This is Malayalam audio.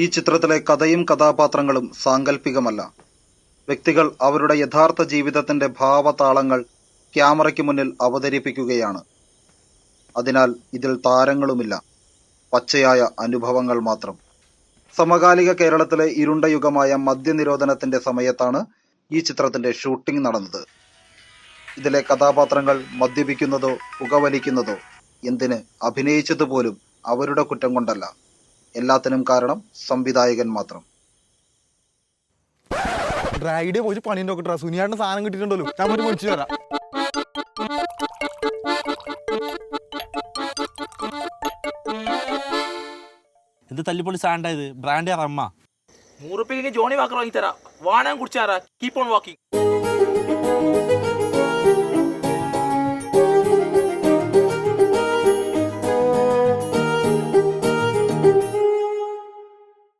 ഈ ചിത്രത്തിലെ കഥയും കഥാപാത്രങ്ങളും സാങ്കല്പികമല്ല. വ്യക്തികൾ അവരുടെ യഥാർത്ഥ ജീവിതത്തിന്റെ ഭാവതാളങ്ങൾ ക്യാമറയ്ക്ക് മുന്നിൽ അവതരിപ്പിക്കുകയാണ്. അതിനാൽ ഇതിൽ താരങ്ങളുമില്ല, പച്ചയായ അനുഭവങ്ങൾ മാത്രം. സമകാലിക കേരളത്തിലെ ഇരുണ്ട യുഗമായ മദ്യനിരോധനത്തിന്റെ സമയത്താണ് ഈ ചിത്രത്തിന്റെ ഷൂട്ടിംഗ് നടന്നത്. ഇതിലെ കഥാപാത്രങ്ങൾ മദ്യപിക്കുന്നതോ പുകവലിക്കുന്നതോ എന്തിന് അഭിനയിച്ചതുപോലും അവരുടെ കുറ്റം കൊണ്ടല്ല. എല്ലാത്തിനും കാരണം സംവിധായകൻ മാത്രം. ഡ്രൈഡേ പോയി പണി നോക്കട്ടെ. സുനിയാടിന് സാധനം കിട്ടിയിട്ടുണ്ടല്ലോ, ഞാൻ ഒരു മേടിച്ചു തരാം. എന്ത് തല്ലിപ്പൊളി സാണ്ടായത്? ബ്രാൻഡ് റമ്മ. 100 രൂപയ്ക്ക് ജോണി വാക്കർ വാങ്ങി തരാം. വാണം കുടിച്ചാറാ. Keep on walking.